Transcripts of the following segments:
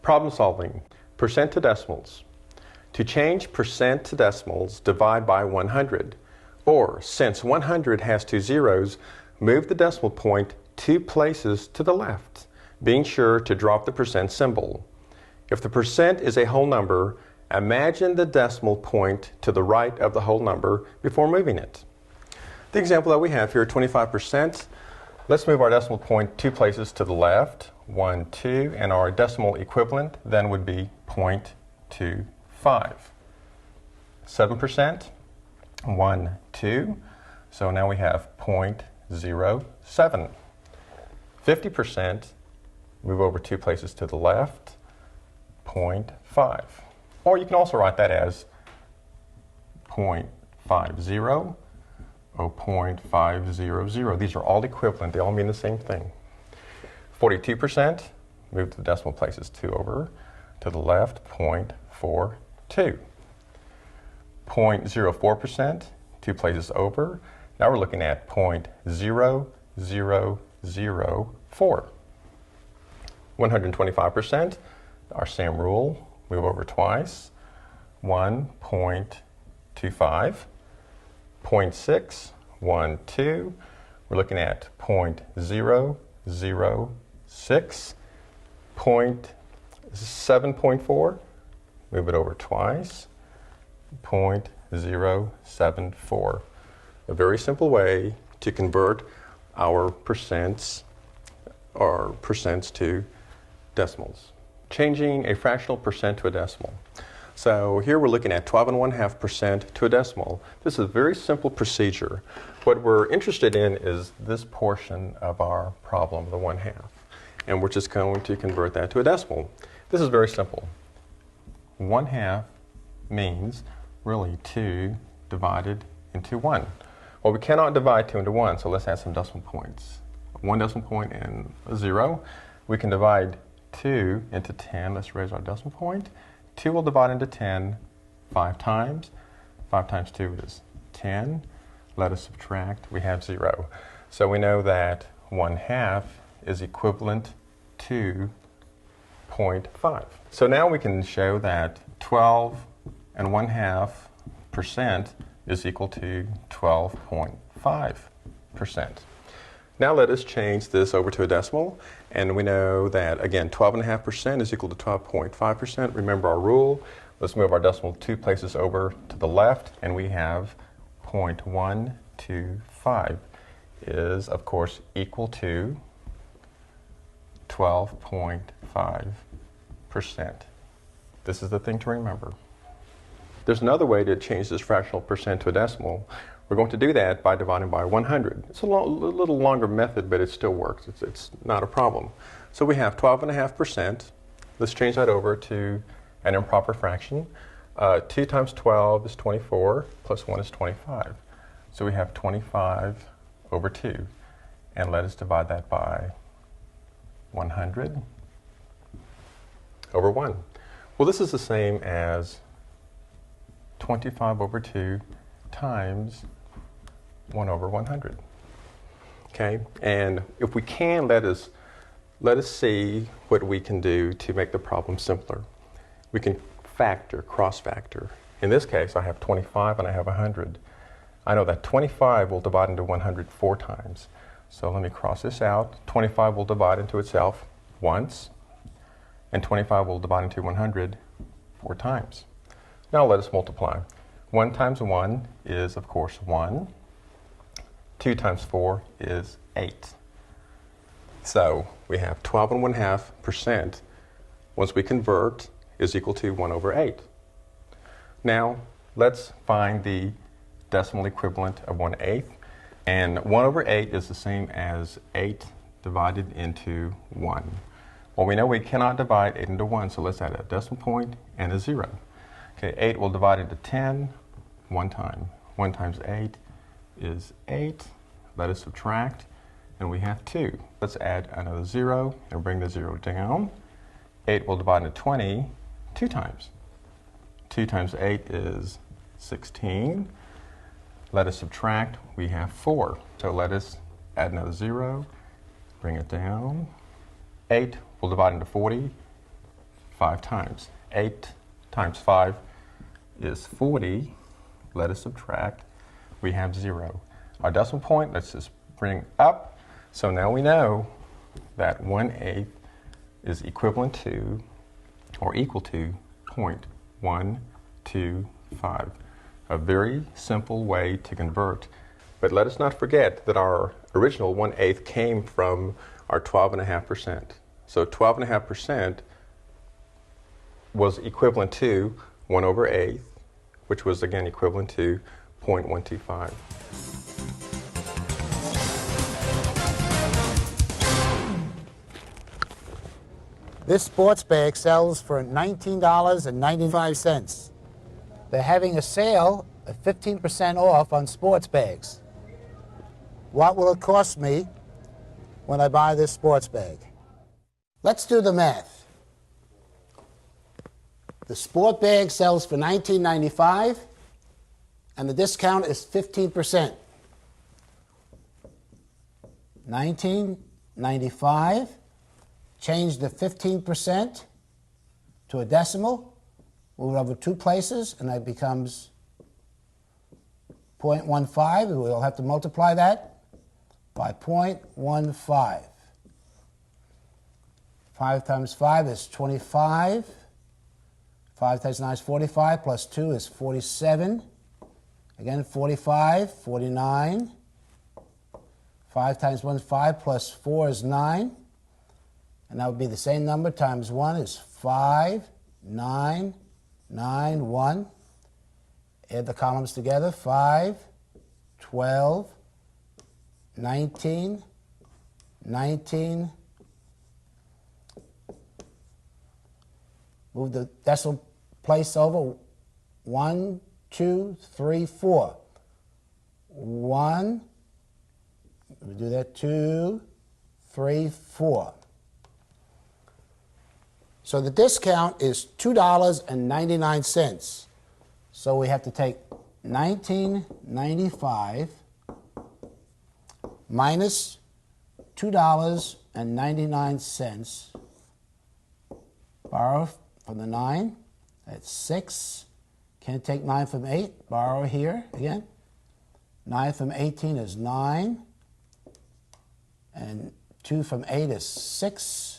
Problem solving. Percent to decimals. To change percent to decimals, divide by 100. Or, since 100 has two zeros, move the decimal point 2 places to the left, being sure to drop the percent symbol. If the percent is a whole number, imagine the decimal point to the right of the whole number before moving it. The example that we have here, 25%, let's move our decimal point 2 places to the left, 1, 2, and our decimal equivalent then would be 0.25. 7%, 1, 2, so now we have 0.07. 50%, move over 2 places to the left, 0.5. Or you can also write that as 0.50 or 0.500. These are all equivalent. They all mean the same thing. 42%, move the decimal places 2 over to the left, 0.42. 0.04%, 2 places over. Now we're looking at 0.0004. 125%, our same rule, move over twice, 1.25. 0.6, 1, 2. We're looking at 0.006. 7.4, move it over twice, 0.074. A very simple way to convert our percents to decimals. Changing a fractional percent to a decimal. So here we're looking at 12.5% to a decimal. This is a very simple procedure. What we're interested in is this portion of our problem, the 1/2. And we're just going to convert that to a decimal. This is very simple. 1/2 means really 2 divided into 1. Well, we cannot divide 2 into 1, so let's add some decimal points. 1 decimal point and a 0. We can divide 2 into 10. Let's raise our decimal point. 2 will divide into 10 5 times. 5 times 2 is 10. Let us subtract. We have 0. So we know that 1/2 is equivalent to 0.5. So now we can show that 12.5% is equal to 12.5%. Now let us change this over to a decimal, and we know that, again, 12.5% is equal to 12.5%. Remember our rule. Let's move our decimal 2 places over to the left, and we have 0.125 is, of course, equal to 12.5%. This is the thing to remember. There's another way to change this fractional percent to a decimal. We're going to do that by dividing by 100. It's a little longer method, but it still works. It's not a problem. So we have 12.5%. Let's change that over to an improper fraction. 2 times 12 is 24, plus 1 is 25. So we have 25 over 2. And let us divide that by 100 over 1. Well, this is the same as 25 over 2 times 1 over 100. Okay, and if we can, let us see what we can do to make the problem simpler. We can factor, cross factor. In this case, I have 25 and I have 100. I know that 25 will divide into 100 4 times. So let me cross this out. 25 will divide into itself once, and 25 will divide into 100 4 times. Now let us multiply. 1 times 1 is, of course, 1. 2 times 4 is 8. So we have 12.5% once we convert is equal to 1 over 8. Now let's find the decimal equivalent of 1/8. And 1 over 8 is the same as 8 divided into 1. Well, we know we cannot divide 8 into 1, so let's add a decimal point and a 0. Okay, 8 will divide into 10 one time. 1 times 8 is 8. Let us subtract, and we have 2. Let's add another 0 and bring the 0 down. 8 will divide into 20 2 times. 2 times 8 is 16. Let us subtract, we have 4. So let us add another 0, bring it down. 8 will divide into 40. 5 times. 8 times 5 is 40. Let us subtract. We have 0. Our decimal point, let's just bring up. So now we know that 1/8 is equivalent to, or equal to, 0.125. A very simple way to convert. But let us not forget that our original 1/8 came from our 12.5%. So 12.5% was equivalent to 1/8, which was again equivalent to 0.125. This sports bag sells for $19.95. They're having a sale of 15% off on sports bags. What will it cost me when I buy this sports bag? Let's do the math. The sport bag sells for $19.95 and the discount is 15%. $19.95. Change the 15% to a decimal, move it over 2 places, and that becomes 0.15. We'll have to multiply that by 0.15. 5 times 5 is 25. 5 times 9 is 45, plus 2 is 47. Again, 45, 49. 5 times 1 is 5, plus 4 is 9. And that would be the same number times 1 is 5, 9, 9, 1. Add the columns together, 5, 12, 19, 19. Move the decimal place over, 1, 2, 3, 4. 1, we do that, 2, 3, 4. So the discount is $2.99. So we have to take $19.95 minus $2.99. Borrow from the 9. That's 6. Can't take 9 from 8. Borrow here again. 9 from 18 is 9. And 2 from 8 is 6.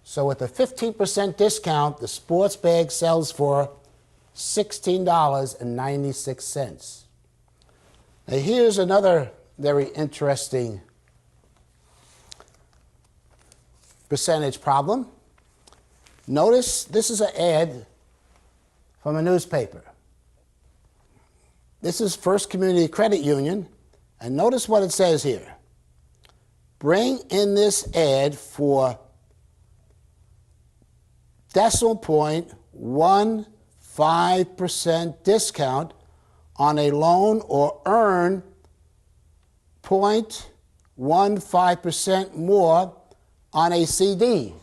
So with a 15% discount, the sports bag sells for $16.96. Now here's another very interesting percentage problem. Notice this is an ad from a newspaper. This is First Community Credit Union, and notice what it says here. Bring in this ad for decimal point 1.5% discount on a loan or earn 0.15% more on a CD.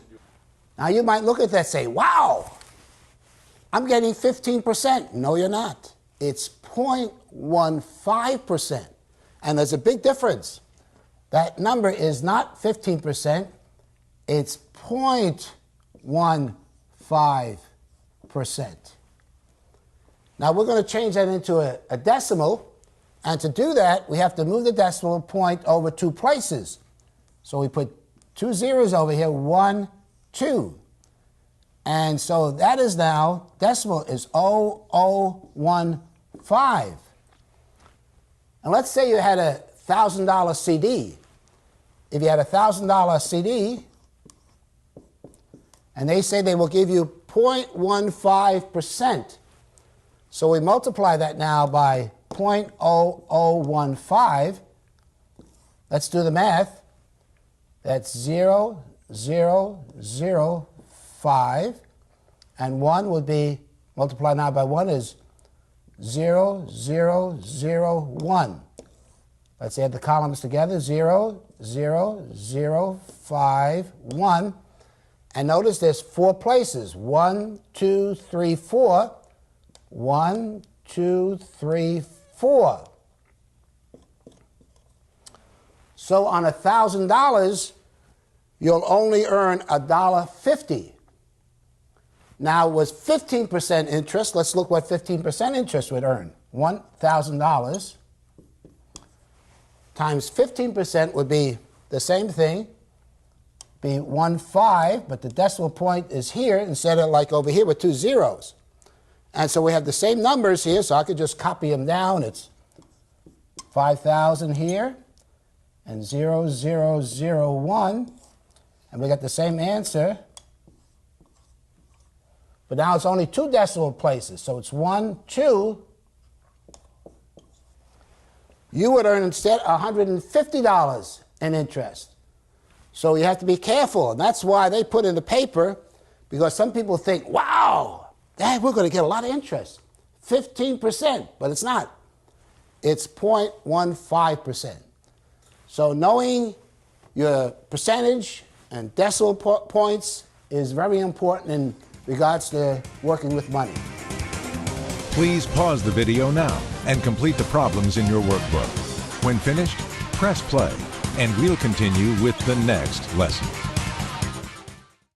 Now you might look at that and say, wow, I'm getting 15%. No, you're not. It's 0.15%. And there's a big difference. That number is not 15%, it's 0.15%. Now we're going to change that into a decimal, and to do that we have to move the decimal point over 2 places. So we put 2 zeros over here, 1, 2. And so that is now, decimal is 0015. And let's say you had a $1,000 CD. If you had a $1,000 CD, and they say they will give you 0.15%. So we multiply that now by 0.0015. Let's do the math. That's 0.0005. And 1 would be, multiplied now by 1 is 0.001. Let's add the columns together, 0.005.1. And notice there's 4 places. 1, 2, 3, 4. 1, 2, 3, 4. So on $1,000, you'll only earn $1.50. Now, with 15% interest, let's look what 15% interest would earn. $1,000 times 15% would be the same thing, be 1.5, but the decimal point is here instead of like over here with 2 zeros. And so we have the same numbers here, so I could just copy them down. It's 5,000 here and 0001, and we got the same answer. But now it's only 2 decimal places, so it's 1, 2. You would earn instead $150 in interest. So you have to be careful, and that's why they put in the paper, because some people think, wow, Dad, we're going to get a lot of interest. 15%, but it's not. It's 0.15%. So knowing your percentage and decimal points is very important in regards to working with money. Please pause the video now and complete the problems in your workbook. When finished, press play, and we'll continue with the next lesson.